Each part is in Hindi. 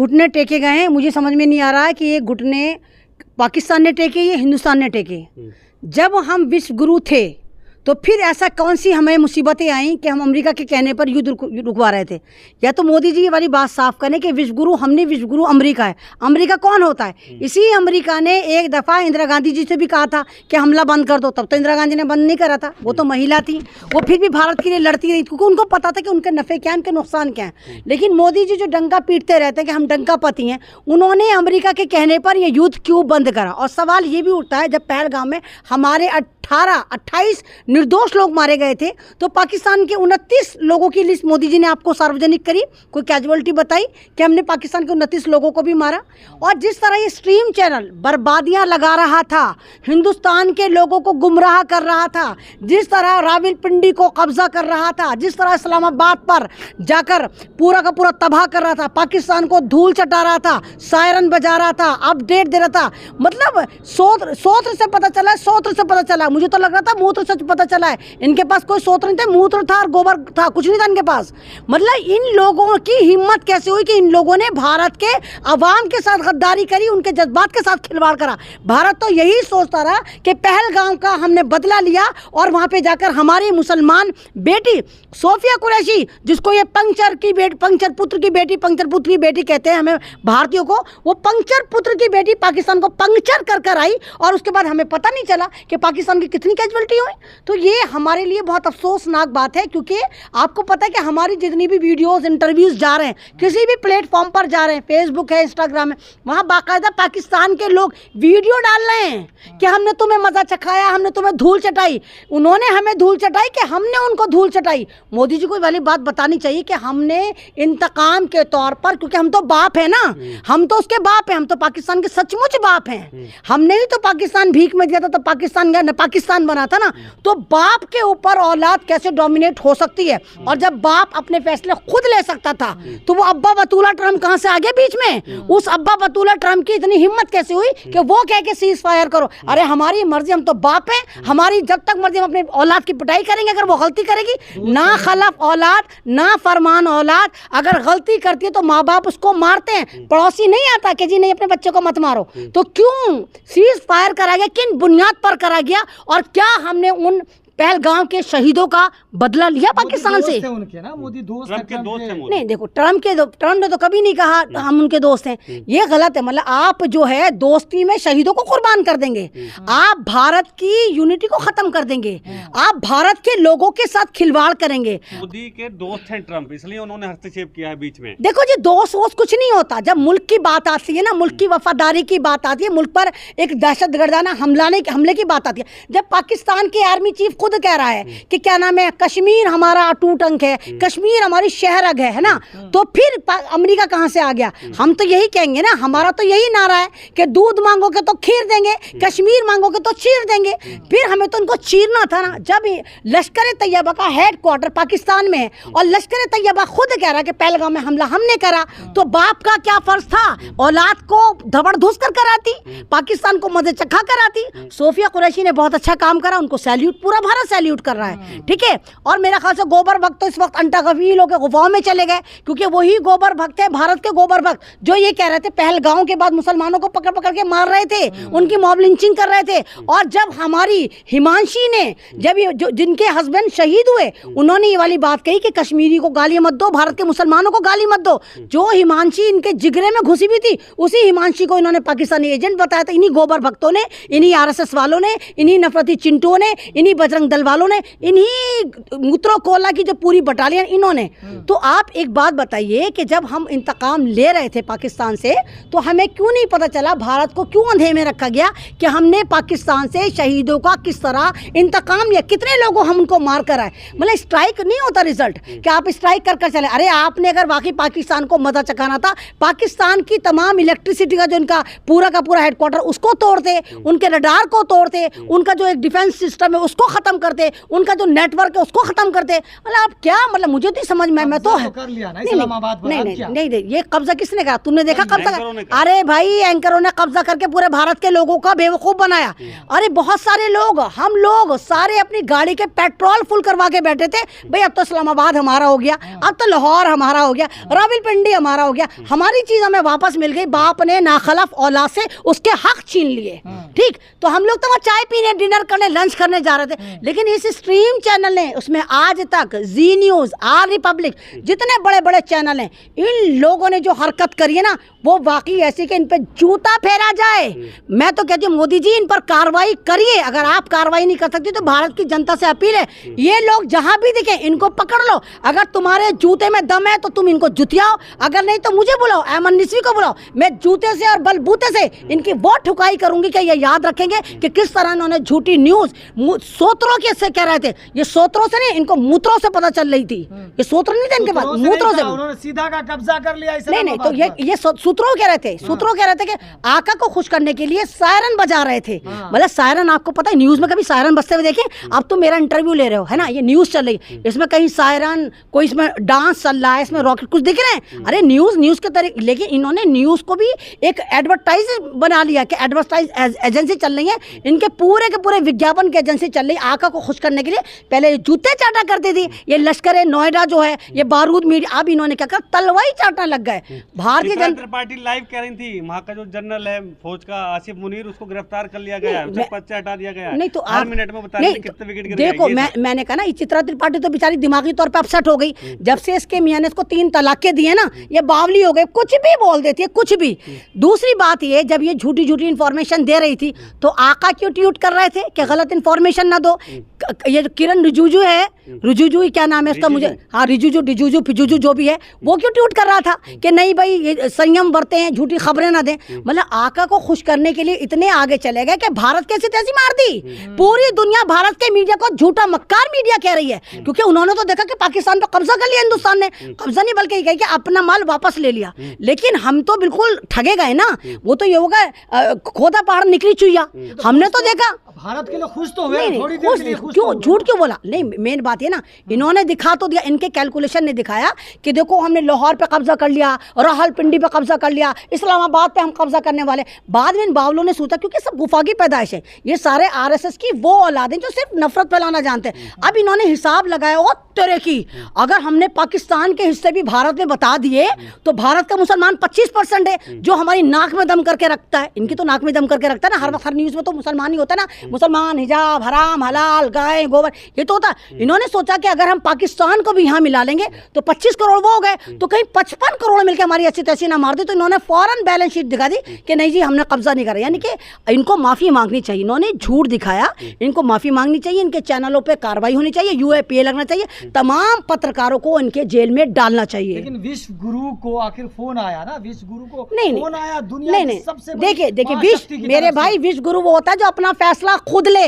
घुटने टेके गए हैं, मुझे समझ में नहीं आ रहा है कि ये घुटने पाकिस्तान ने टेके या हिंदुस्तान ने टेके। जब हम विश्व गुरु थे तो फिर ऐसा कौन सी हमें मुसीबतें आई कि हम अमेरिका के कहने पर युद्ध रुकवा रहे थे? या तो मोदी जी ये वाली बात साफ करें कि विश्व गुरु हमने, विश्व गुरु अमेरिका है। अमेरिका कौन होता है? इसी अमेरिका ने एक दफ़ा इंदिरा गांधी जी से भी कहा था कि हमला बंद कर दो, तब तो इंदिरा गांधी ने बंद नहीं करा था, वो तो महिला थी, वो फिर भी भारत के लिए लड़ती रही क्योंकि उनको पता था कि उनके नफ़े क्या हैं, उनके नुकसान क्या हैं। लेकिन मोदी जी जो डंका पीटते रहते हैं कि हम डंका पति हैं, उन्होंने अमेरिका के कहने पर यह युद्ध क्यों बंद करा? और सवाल ये भी उठता है, जब पहलगाम में हमारे 28 निर्दोष लोग मारे गए थे तो पाकिस्तान के 29 लोगों की लिस्ट मोदी जी ने आपको सार्वजनिक करी, कोई कैजुअलिटी बताई कि हमने पाकिस्तान के 29 लोगों को भी मारा? और जिस तरह ये स्ट्रीम चैनल बर्बादियां लगा रहा था, हिंदुस्तान के लोगों को गुमराह कर रहा था, जिस तरह रावलपिंडी को कब्जा कर रहा था, जिस तरह इस्लामाबाद पर जाकर पूरा का पूरा तबाह कर रहा था, पाकिस्तान को धूल चटा रहा था, सायरन बजा रहा था, अपडेट दे रहा था, मतलब सोत्र से पता चला, सोत्र से पता चला। मुझे तो लग रहा था मूत्र से पता चला है, इनके पास कोई सोत्र नहीं थे, मूत्र था और गोबर था, कुछ नहीं था इनके पास। मतलब इन लोगों की हिम्मत कैसे हुई कि इन लोगों ने भारत के अवाम के साथ गद्दारी करी, उनके जज्बात के साथ खिलवाड़ करा। भारत तो यही सोचता रहा कि पहलगाम का हमने बदला लिया और वहां पे जाकर हमारी मुसलमान बेटी सोफिया कुरैशी, जिसको ये पंक्चर पुत्र की बेटी कहते हैं हमें भारतीयों को, वो पंक्चर पुत्र की बेटी पाकिस्तान को पंक्चर कर कर आई और उसके बाद हमें पता नहीं चला कि पाकिस्तान की कितनी कैजुअलिटी हुई। तो ये हमारे लिए बहुत अफसोसनाक बात है, क्योंकि आपको पता है कि हमारी जितनी भी वीडियोस इंटरव्यूज जा रहे हैं, किसी भी प्लेटफॉर्म पर जा रहे हैं, फेसबुक है, इंस्टाग्राम है, वहाँ बाकायदा पाकिस्तान के लोग वीडियो डाल रहे हैं कि हमने तुम्हें मज़ा चखाया, हमने तुम्हें धूल चटाई, उन्होंने हमें धूल चटाई कि हमने उनको धूल चटाई। मोदी जी को वाली बात बतानी चाहिए कि हमने इंतकाम के तौर पर, क्योंकि हम तो बाप है ना, हम तो उसके बाप हैं, हम तो पाकिस्तान के सचमुच बाप हैं। हमने ही तो पाकिस्तान भीख में दिया था तो पाकिस्तान गया, पाकिस्तान बना था ना। तो बाप के ऊपर औलाद कैसे डोमिनेट हो सकती है? और जब बाप अपने फैसले खुद ले सकता था तो वो अब्बा बतूला ट्रम्प कहां से आ गए बीच में? उस अब्बा बतूला ट्रम्प की इतनी हिम्मत कैसे हुई कि वो कह के सीज फायर करो? अरे हमारी मर्जी, हम तो बाप है, हमारी जब तक मर्जी हम अपने औलाद की पिटाई करेंगे। अगर वो गलती करेगी, ना खलफ औलाद ना फरमान औलाद, अगर गलती करती है तो माँ बाप उसको मारते हैं, पड़ोसी नहीं आता कि जी नहीं अपने बच्चे को मत मारो। तो क्यों सीज फायर करा गया, किन बुनियाद पर करा गया? और क्या हमने उन पहलगाम के शहीदों का बदला लिया पाकिस्तान से? उनके ना मोदी दोस्त नहीं, देखो ट्रम्प ने तो कभी नहीं कहा हम उनके दोस्त हैं, ये गलत है। मतलब आप जो है दोस्ती में शहीदों को कुर्बान कर देंगे, आप भारत की यूनिटी को खत्म कर देंगे, आप भारत के लोगों के साथ खिलवाड़ करेंगे। मोदी के दोस्त हैं ट्रम्प, इसलिए उन्होंने हस्तक्षेप किया है बीच में। देखो जी, दोस्त वोस्त कुछ नहीं होता। जब मुल्क की बात आती है ना, मुल्क की वफादारी की बात आती है, मुल्क पर एक दहशतगर्दाना हमले की बात आती है, जब पाकिस्तान के आर्मी चीफ खुद कह रहा है कि क्या नाम है, कश्मीर हमारा अटूट अंग है, कश्मीर हमारी शहरग है ना, तो फिर अमेरिका कहां से आ गया? हम तो यही कहेंगे ना, हमारा तो यही नारा है कि दूध मांगोगे तो खीर देंगे, कश्मीर मांगोगे तो चीर देंगे। फिर हमें तो उनको चीरना था ना। जब लश्कर तैयबा का हेडक्वार्टर पाकिस्तान में है और लश्कर तैयबा खुद कह रहा है कि पहलगाम में हमला हमने करा, तो बाप का क्या फर्ज था? औलाद को धबड़धूस कर कराती, पाकिस्तान को मजे चखा कराती। सोफिया कुरैशी ने बहुत अच्छा काम करा, उनको सैल्यूट, पूरा भारत सैल्यूट कर रहा है, ठीक है। और मेरा ख्याल से गोबर भक्त तो इस वक्त अंटागफील होकर गुफाओं में चले गए, क्योंकि वही गोबर भक्त है, भारत के गोबर भक्त, जो ये कह रहे थे पहलगाम के बाद मुसलमानों को पकड़ पकड़ के मार रहे थे, उनकी मॉब लिंचिंग कर रहे थे। और जब हमारी हिमांशी ने, जब जिनके हस्बैंड शहीद हुए, उन्होंने ये वाली बात कही कि कश्मीरी को गाली मत दो, भारत के मुसलमानों को गाली मत दो। जो हिमांशी इनके जिगरे में घुसी हुई थी, उसी हिमांशी को इन्होंने पाकिस्तानी एजेंट बताया था। इन्हीं गोबर भक्तों ने, इन्हीं RSS वालों ने, इन्हीं नफरती चिंटुओं ने, इन्हीं बजरंग दल वालों ने, इन्हीं मुत्रो कोला की जो पूरी बटालियन इन्होंने। तो आप एक बात बताइए कि जब हम इंतकाम ले रहे थे पाकिस्तान से, तो हमें क्यों नहीं पता चला, भारत को क्यों अंधेरे में रखा गया कि हमने पाकिस्तान से शहीदों का किस तरह इंतकाम लिया, कितने लोगों हम उनको मार कर आए। मतलब स्ट्राइक नहीं होता रिजल्ट कि आप स्ट्राइक कर चले। अरे आपने अगर वाकई पाकिस्तान को मजा चखाना था, पाकिस्तान की तमाम इलेक्ट्रिसिटी का जो उनका पूरा का पूरा हेडक्वार्टर, उसको तोड़ते, उनके रडार को तोड़ते, उनका जो एक डिफेंस सिस्टम है उसको खत्म खत्म करते, उनका जो नेटवर्क है उसको खत्म करते। मतलब आप क्या, मतलब मुझे तो समझ में, मैं तो कर लिया ना इस्लामाबाद पर, अब क्या? नहीं, ये कब्जा किसने करा? तुमने देखा कब्जा? एंकरों ने करा। अरे भाई, एंकरों ने कब्जा करके पूरे भारत के लोगों का बेवकूफ बनाया। अरे बहुत सारे लोग, हम लोग सारे अपनी गाड़ी के पेट्रोल फुल करवा के बैठे थे, भाई अब तो इस्लामाबाद हमारा हो गया, अब तो लाहौर हमारा हो गया, रावलपिंडी हमारा हो गया, हमारी चीज हमें वापस मिल गई। बाप ने नाखलफ औलाद से उसके हक छीन लिए। ठीक, तो हम लोग तो वहाँ चाय पीने, डिनर करने, लंच करने जा रहे थे, लेकिन इस स्ट्रीम चैनल ने, उसमें आज तक जी न्यूज, आर रिपब्लिक, जितने बड़े बड़े चैनल हैं, इन लोगों ने जो हरकत करी है ना, वो वाकई ऐसी कि इन पे जूता फेरा जाए। मैं तो कहती हूँ मोदी जी, इन पर कार्रवाई करिए। अगर आप कार्रवाई नहीं कर सकती तो भारत की जनता से अपील है, ये लोग जहां भी दिखे इनको पकड़ लो। अगर तुम्हारे जूते में दम है तो तुम इनको जुतियाओ, अगर नहीं तो मुझे बुलाओ, अहमद निस्वी को बुलाओ। मैं जूते से और बलबूते से इनकी वो ठुकाई करूंगी कि ये याद रखेंगे कि किस तरह इन्होंने झूठी न्यूज सोत्रों के से कह रहे थे। ये सोत्रों से नहीं, इनको मूत्रों से पता चल रही थी। ये सोत्र नहीं थे इनके पास, मूत्रों से। उन्होंने सीधा का कब्जा कर लिया नहीं, तो ये सूत्रों कह रहे थे, सूत्रों कह रहे थे कि आका को खुश करने के लिए सायरन बजा रहे थे। मतलब सायरन, आपको पता है न्यूज में कभी सायरन बजते हुए देखे? अब तो मेरा इंटरव्यू ले रहे हो, है ना, ये न्यूज चल रही है, इसमें कहीं सायरन, कोई इसमें डांस चल रहा है, इसमें रॉकेट कुछ दिख रहे हैं। अरे न्यूज के तरीके, लेकिन इन्होंने न्यूज को भी एक एडवर्टाइज बना लिया कि एडवर्टाइज एजेंसी चल रही है, इनके पूरे के पूरे विज्ञापन की एजेंसी चल रही है आका को खुश करने के लिए। पहले जूते चाटा करती थी ये लश्कर नोएडा जो है, ये बारूद मीडिया, अब इन्होंने क्या कहा, तलवाई चाटना लग गए। भारतीय जनता पार्टी लाइव कह रही थी, वहाँ का जो जनरल है फौज का आसिफ मुनीर, उसको गिरफ्तार कर लिया गया, उसे पद से हटा दिया गया। नहीं तो हर मिनट में बता रहे थे कितने विकेट गिर गए। देखो, मैंने कहा ना, ये चित्रा त्रिपाठी तो बेचारी दिमागी तौर पे अपसेट हो गई जब से इसके मियां ने इसको 3 तलाके दिए ना, ये बावली हो गए, कुछ भी बोल देती है, कुछ भी। दूसरी बात ये, जब ये झूठी इंफॉर्मेशन दे रही थी तो आका क्यों ट्वीट कर रहे थे कि गलत इंफॉर्मेशन ना दो। ये किरण रिजिजू है, रिजिजू क्या नाम है उसका, मुझे, हाँ रिजिजू फिजुजू जो भी है, वो क्यों ट्वीट कर रहा था कि नहीं भाई ये संयम बरते हैं, झूठी खबरें ना दें। मतलब आका को खुश करने के लिए इतने आगे चले गए कि भारत कैसी तैसी मार दी। पूरी दुनिया भारत के मीडिया को झूठा मक्कार मीडिया कह रही है, क्योंकि उन्होंने तो देखा कि पाकिस्तान पर कब्जा कर लिया हिंदुस्तान ने, कब्जा नहीं बल्कि कही कि अपना माल वापस ले लिया। लेकिन हम तो बिल्कुल ठगे गए ना, वो तो ये होगा खोदा पहाड़ निकली चुईया। हमने तो देखा भारत के लिए खुश तो हुए, थोड़ी देर के लिए खुश क्यों, झूठ क्यों बोला? नहीं, मेन बात है ना, इन्होंने दिखा तो दिया, इनके कैलकुलेशन ने दिखाया कि देखो हमने लाहौर पे कब्जा कर लिया, रावलपिंडी पे कब्जा कर लिया, इस्लामाबाद पे हम कब्जा करने वाले। बाद में इन बावलों ने सोचा, क्योंकि सब गुफा की पैदाइश है, ये सारे आरएसएस की वो औलादें जो सिर्फ नफरत फैलाना जानते हैं। अब इन्होंने हिसाब लगाया, ओ तेरे की, अगर हमने पाकिस्तान के हिस्से भी भारत में बता दिए तो भारत का मुसलमान 25% है जो हमारी नाक में दम करके रखता है। इनकी तो नाक में दम करके रखता है ना, हर वक्त हर न्यूज में तो मुसलमान ही होता है ना, मुसलमान, हिजाब, हराम, हलाल, गाय, गोबर, ये तो होता। इन्होंने सोचा कि अगर हम पाकिस्तान को भी यहाँ मिला लेंगे तो 25 करोड़ वो हो गए, तो कहीं 55 करोड़ मिलकर हमारी ऐसी तैसी ना मार दी। तो इन्होंने फौरन बैलेंस शीट दिखा दी कि नहीं जी हमने कब्जा नहीं करा। यानी कि इनको माफी मांगनी चाहिए, इन्होंने झूठ दिखाया, इनको माफी मांगनी चाहिए, इनके चैनलों पर कार्रवाई होनी चाहिए, UAPA लगना चाहिए, तमाम पत्रकारों को इनके जेल में डालना चाहिए। लेकिन विश्व गुरु को आखिर फोन आया ना, विश्व गुरु को नहीं, फोन आया, दुनिया की सबसे देखिए विश्व, मेरे भाई, विश्व गुरु वो होता है जो अपना फैसला खुद ले,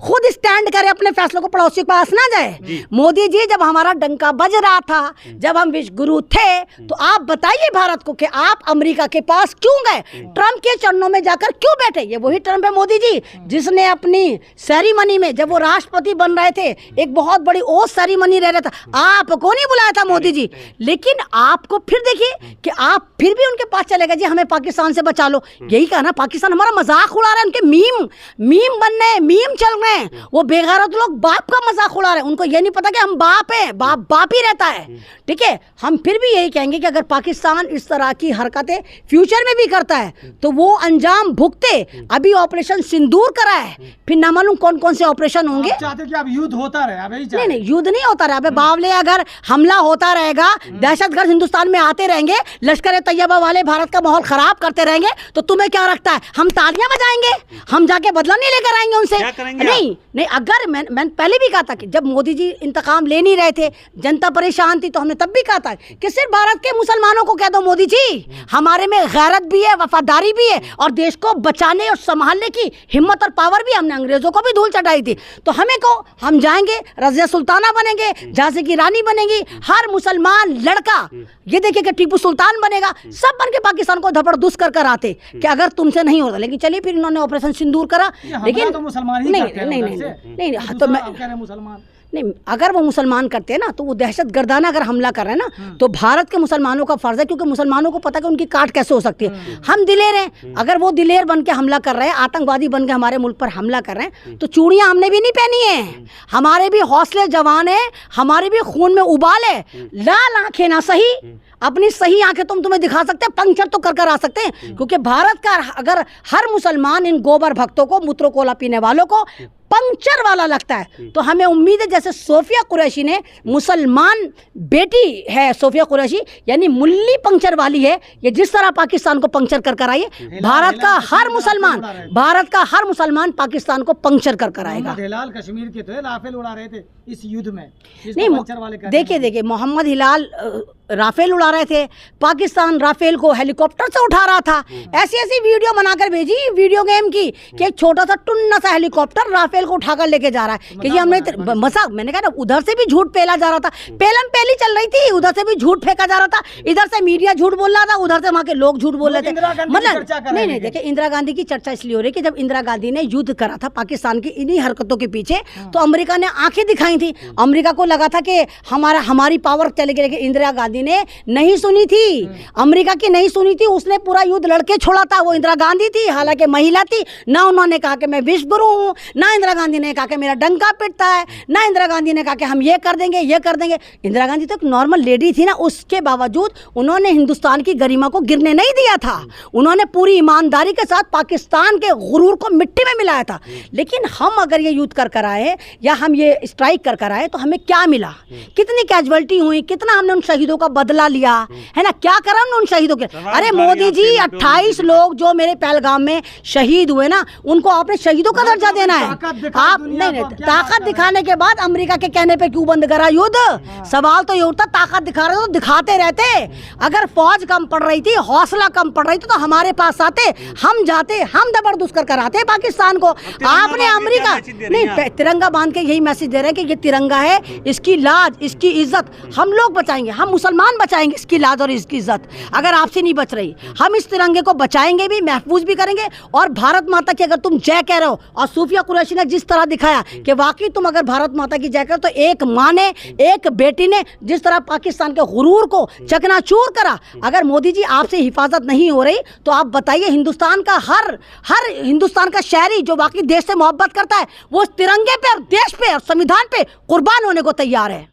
खुद स्टैंड करे, अपने फैसलों को पड़ोसी के पास ना जाए। मोदी जी, जब हमारा डंका बज रहा था, जब हम विश्व गुरु थे, तो आप बताइए भारत को कि आप अमेरिका के पास क्यों गए, ट्रंप के चरणों में जाकर क्यों बैठे? ये वही ट्रंप है मोदी जी जिसने अपनी सेरेमनी में, जब वो राष्ट्रपति बन रहे थे, एक बहुत बड़ी ओथ सेरेमनी रह रहा था, आपको नहीं बुलाया था मोदी जी। लेकिन आपको फिर देखिए कि आप फिर भी उनके पास चले गए, जी हमें पाकिस्तान से बचा लो। यही कहा ना, पाकिस्तान हमारा मजाक उड़ा रहा है, उनके मीम बन रहे, मीम चल रहे हैं, वो बेगैरत लोग बाप का मजाक उड़ा रहे हैं। उनको ये नहीं पता कि हम बाप है, बाप ही रहता है। ठीक है, हम फिर भी यही कहेंगे कि अगर पाकिस्तान इस तरह की हरकतें फ्यूचर में भी करता है तो वो अंजाम भुगते। अभी ऑपरेशन सिंदूर करा है, फिर ना मालूम कौन कौन से ऑपरेशन होंगे। चाहते कि अब युद्ध होता रहे? नहीं, युद्ध नहीं होता रहा। बावले, अगर हमला होता रहेगा, दहशतगर्द हिंदुस्तान में आते रहेंगे, लश्कर तैयबा वाले भारत का माहौल खराब करते रहेंगे, तो तुम्हें क्या रखता है हम तालियां बजाएंगे? हम जाके बदला नहीं लेकर आएंगे उनसे? नहीं, अगर मैंने पहले भी कहा था कि जब मोदी जी इंतकाम ले नहीं रहे थे, जनता परेशान थी, तो हमने तब भी कहा था कि सिर्फ भारत के मुसलमानों को कह दो मोदी जी, हमारे में गैरत भी है, वफादारी भी है, और देश को बचाने और संभालने की हिम्मत और पावर भी। हमने अंग्रेजों को भी धूल चटाई थी। तो हमें को, हम जाएंगे, रज़िया सुल्ताना बनेंगे, झांसी की रानी बनेंगी, हर मुसलमान लड़का ये देखे कि टीपू सुल्तान बनेगा, सब बन के पाकिस्तान को धपड़धुस कर आते कि अगर तुमसे नहीं होता। लेकिन चलिए, फिर इन्होंने ऑपरेशन सिंदूर करा। लेकिन तो मुसलमान ही नहीं करते हैं नहीं उधर नहीं से। नहीं तो तो दूसरा मैं आप कह रहे हैं मुसलमान। नहीं, अगर वो मुसलमान करते हैं ना तो वो दहशत गर्दाना अगर हमला कर रहे हैं ना तो भारत के मुसलमानों का फर्ज है, क्योंकि मुसलमानों को पता है कि उनकी काट कैसे हो सकती है। हम दिलेर हैं, अगर वो दिलेर बन के हमला कर रहे हैं, आतंकवादी बन के हमारे मुल्क पर हमला कर रहे हैं, तो चूड़ियाँ हमने भी नहीं पहनी है, हमारे भी हौसले जवान है, हमारे भी खून में उबाल है। लाल आंखें ना सही, अपनी सही आंखें तुम्हें दिखा सकते हैं, पंक्चर तो कर आ सकते हैं, क्योंकि भारत का अगर हर मुसलमान इन गोबर भक्तों को, मूत्र कोला पीने वालों को पंक्चर वाला लगता है, तो हमें उम्मीद है जैसे सोफिया कुरैशी ने, मुसलमान बेटी है सोफिया कुरैशी, यानी मुल्ली पंक्चर वाली है, ये जिस तरह पाकिस्तान को पंक्चर कर आई है, भारत का हर मुसलमान पाकिस्तान को पंक्चर कर आएगा। हिलाल कश्मीर के थे, राफेल उड़ा रहे थे इस युद्ध में। नहीं, देखिए मोहम्मद हिलाल राफेल उड़ा रहे थे, पाकिस्तान राफेल को हेलीकॉप्टर से उठा रहा था। ऐसी वीडियो बनाकर भेजी वीडियो गेम की कि एक छोटा सा टुन्ना सा हेलीकॉप्टर राफेल को उठाकर लेके जा रहा है कि जी हमने मजाक, मैंने कहा ना, उधर से भी झूठ फैला जा रहा था, पेलम पेली चल रही थी, उधर से भी झूठ फेंका जा रहा था, इधर से मीडिया झूठ बोल रहा था, उधर से वहाँ के लोग झूठ बोल रहे थे। मतलब नहीं, देखिए इंदिरा गांधी की चर्चा इसलिए हो रही है कि जब इंदिरा गांधी ने युद्ध करा था पाकिस्तान की इन्हीं हरकतों के पीछे, तो अमेरिका ने आंखें दिखाई थी। अमेरिका को लगा था कि हमारी पावर चलेगी, लेकिन इंदिरा गांधी ने नहीं सुनी थी, अमेरिका की नहीं सुनी थी, उसने पूरा युद्ध लड़के छोड़ा था। वो इंदिरा गांधी थी, हालांकि महिला थी ना, उन्होंने कहा कि मैं विश्व गुरु हूँ, ना इंदिरा गांधी ने कहा कि मेरा डंका पिटता है, ना इंदिरा गांधी ने कहा कि हम ये कर देंगे ये कर देंगे। इंदिरा गांधी तो एक नॉर्मल लेडी थी ना, उसके बावजूद उन्होंने हिंदुस्तान की गरिमा को गिरने नहीं दिया था, उन्होंने पूरी ईमानदारी के साथ पाकिस्तान के गुरूर को मिट्टी में मिलाया था। लेकिन हम अगर ये युद्ध कर आए या हम ये स्ट्राइक कर आए तो हमें क्या मिला, कितनी कैजुअलिटी हुई, कितना हमने उन शहीदों का बदला लिया है ना, क्या करा हमने उन शहीदों के। अरे मोदी जी, 28 लोग जो मेरे पहलगाम में शहीद हुए ना, उनको आपने शहीदों का दर्जा देना है। आप नहीं, ताकत दिखाने के बाद अमेरिका के कहने पे क्यों बंद करा युद्ध? सवाल तो ये उठता, ताकत दिखा रहे तो दिखाते रहते, अगर फौज कम पड़ रही थी, हौसला कम पड़ रही थी तो हमारे पास आते, हम जाते, हम जबरदस्त कर कराते पाकिस्तान को। आपने अमेरिका नहीं, तिरंगा बांध के यही मैसेज दे रहे हैं कि ये तिरंगा है, इसकी लाज, इसकी इज्जत हम लोग बचाएंगे, हम मुसलमान बचाएंगे इसकी लाज और इसकी इज्जत। अगर आपसे नहीं बच रही, हम इस तिरंगे को बचाएंगे भी, महफूज भी करेंगे। और भारत माता की अगर तुम जय कह रहे हो, और सूफिया कुरैशी ने जिस तरह दिखाया कि वाकई तुम अगर भारत माता की जय करो, तो एक माँ ने, एक बेटी ने जिस तरह पाकिस्तान के गुरूर को चकनाचूर करा, अगर मोदी जी आपसे हिफाजत नहीं हो रही तो आप बताइए हिंदुस्तान का हर हिंदुस्तान का शहरी जो वाकई देश से मोहब्बत करता है, वो तिरंगे पे और देश पे और संविधान पे कुर्बान होने को तैयार है।